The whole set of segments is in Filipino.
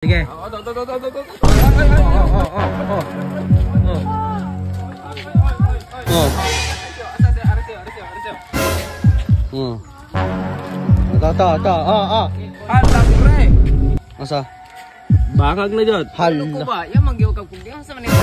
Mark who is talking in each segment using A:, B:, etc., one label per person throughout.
A: Sige.
B: Halak pre.
A: Asa?
B: Bangag na jud.
A: Hala.
C: Ko ba? Yang magyo kag kung sa manila.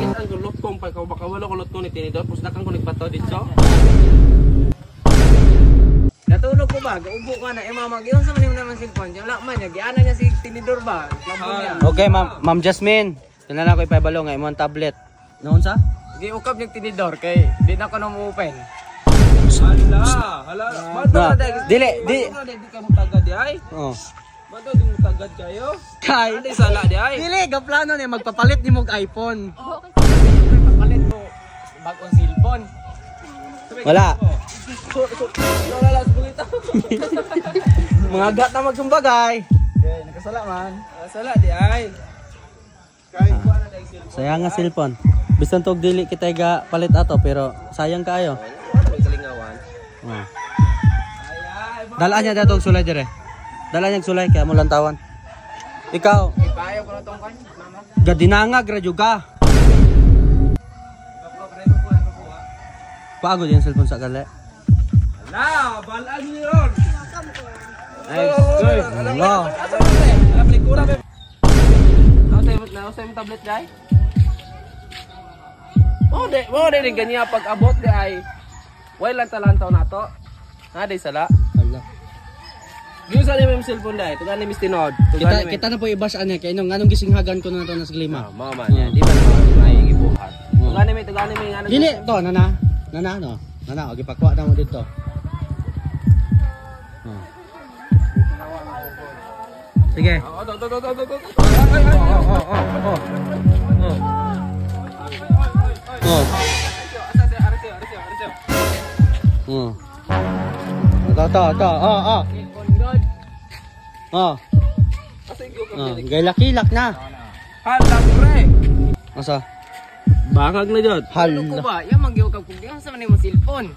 B: Kita ang gulot kong pa baka wala kulot ko ni tinidor pus dakang ko nagpato dito.
C: Natulog ko ba? Gaubo ka na. Magyo sa manila naman cellphone. Yung lakman niya. Giana niya si tinidor ba?
A: Okay, Ma'am Jasmine. Kailan ako ipabalo nga imong tablet. Noon sa?
C: Di ukap yung tinidor kay di na ko na mo-open.
B: Hala. Bato na
A: Dili.
B: di ka mo tagad di ay.
A: Oh.
B: Bato di mo tagad kayo.
A: Kay.
B: Adi sala di ay.
A: Dili, gaplano ni magpapalit ni mog iPhone.
C: Papalit mo bagong cellphone.
A: Wala.
B: Wala bulita.
A: Mga gat na magsumbagay.
B: Okay, nakasala man. Sala di ay. Kay ko na dai cellphone.
A: Sayang nga cellphone. Bisan tog dili kita ga palit ato pero sayang kaayo.
B: May kalingawan.
A: Oh. Dalaan niya datong sulay dire. Dalaan niya sulay kaya mo lantawan. Ikaw,
C: Payo ko na tong kan, mama.
A: gadinangag ra jud ka. Pagod yung cellphone sa gali.
B: Hala, balaan niyo yun.
A: Ay, good. Hello.
B: Alam likura be. Nausay mo tablet di ay. Mo de ganyan pag abot di ay. Way lang talantaw nato. Ha di sala.
A: Hala.
B: Giusa ni mo cellphone di ay. Tugan ni Miss Tinod.
A: Kita na po ibasa niya kay nganong gisinghagan ko na to nas lima.
B: Mama niya, di ba may gibuhat. Tugan ni ngano.
A: Dili to nana. Nana no. Nana og ipakwa na mo dito. Oh. Sige. Gay laki-lak na.
B: Halak pre.
A: Asa?
B: Bangag na jud.
C: Tulog ko ba? Yang magyo kag kung sa manila cellphone.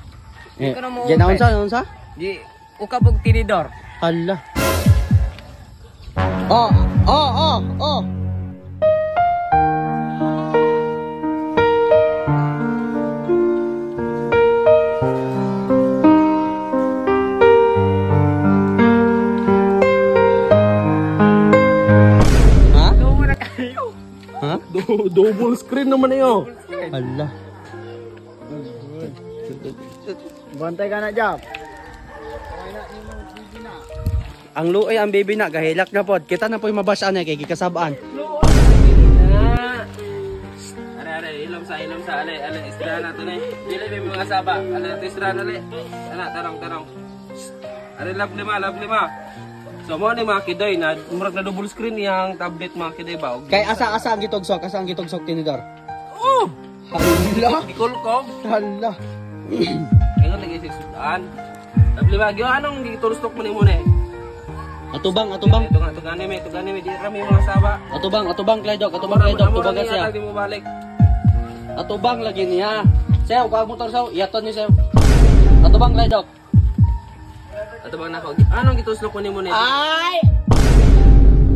C: Di ko na mo-open.
A: Ginaon sa?
C: Di ukap og tinidor.
A: Hala. Ha?
C: Lomo na kayo.
A: Ha?
B: Double screen naman niyo.
A: Hala.
C: Bantay ka na, Jap.
A: Ang luoy ang baby na gahilak na pod. Kita na po yung mabasa na kay gikasabaan.
B: Are ilom sa ale istra na to ni. Dili may mga saba. Ale istra na le. Ana tarong. Are lab lima. So mo ni mga kiday na murag na double screen yang tablet mga kiday ba.
A: Kay asa ang gitugsok, tinidor.
B: Oh,
A: Hala.
B: ikulkom.
A: Hala.
B: Ayun lagi sisudan. Lab lima gyo anong gitulustok mo ni mo ni?
A: Atubang.
B: Tugan ni di rami mga saba.
A: Atubang Klaydok, tubaga siya.
B: Di mo balik.
A: Atubang lagi niya. Sayo, kag motor sayo, iyaton ni sayo. Atubang Klaydok.
B: Ato bang nako? Anong gituslok ko ni mo ni?
A: Ay!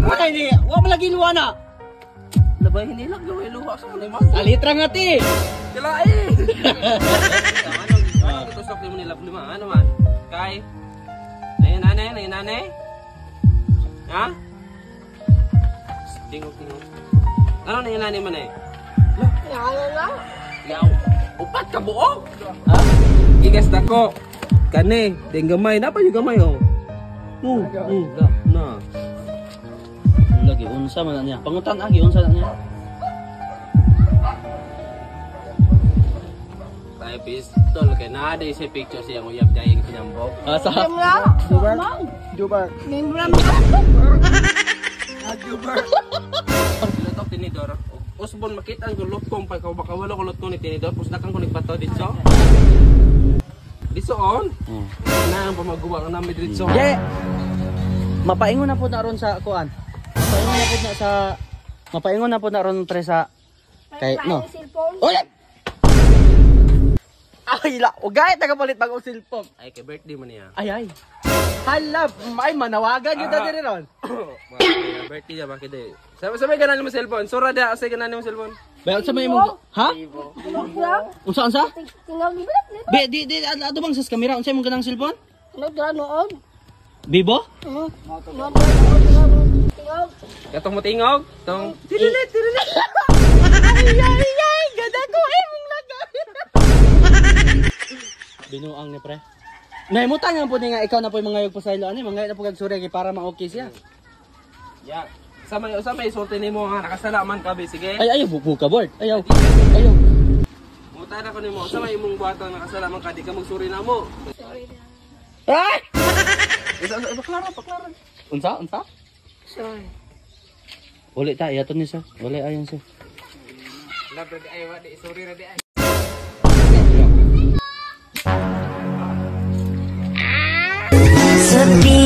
A: Ay, ni, wa mo lagi luwa na.
B: Labay hindi lang gawin luha sa mo man.
A: Alitra nga ti.
B: Kilain. Anong gituslok ni mo ni lab lima? Ano man? Kay Nanay. Ha? Tingog. Ano na inani man eh? Yaw. Upat ka buo? Ha? Igas dako. Kani, ding gamay, dapat yung gamay oh. Na.
A: Lagi unsa man niya. Pangutan agi unsa na niya.
B: Tay pistol kay nade si picture siya nguyab dai pinambok.
A: Asa?
C: Jubar.
B: Lutok tinidor. Usbon makita ang gulot kong pa baka wala kulot ko ni tinidor pus dakang ko nagpato dito. Disoon. Na ang pamagawa ng namin dito.
A: Yeah. Mapaingon na po na ron sa kuan. Mapaingon na po na ron pre sa kay no. Oy! Ay, ugay, tagapalit bagong cellphone.
B: Ay, kay birthday mo niya.
A: Ay. Hala, ay, manawagan yun dati rin.
B: Mga birthday niya, bakit eh. Sabay ganan mo cellphone. Sura dia, asay ganan mo cellphone.
A: Bayo sa may mo. Ha? Unsa?
D: Tingog di ba?
A: Be, di ato bang sa kamera unsa imong ganang cellphone?
D: Nood.
A: Vivo?
D: Tingog.
B: Katong mo tingog. Tong.
A: Tirilit. Ay, ganda ko imong lagay. Binuang ni pre. Nahimutan nga po ni nga ikaw na po yung mga yog pasaylo ani, mga na po kag surya para ma-okay siya.
B: Ya. Samay sulti nimo nga nakasalaman ka be, sige.
A: Ay, ayaw buka board. Ayaw.
B: Muta na ko nimo, samay imong buhatang nakasalaman ka, di ka magsuri na mo.
D: Sorry.
A: Ay!
B: Paklaran.
A: Unsa?
D: Sorry.
A: Uli ta, iyaton ni sir. Uli ayon sir.
C: Love na di ay, wadi. Sorry na di ay.
E: Sepi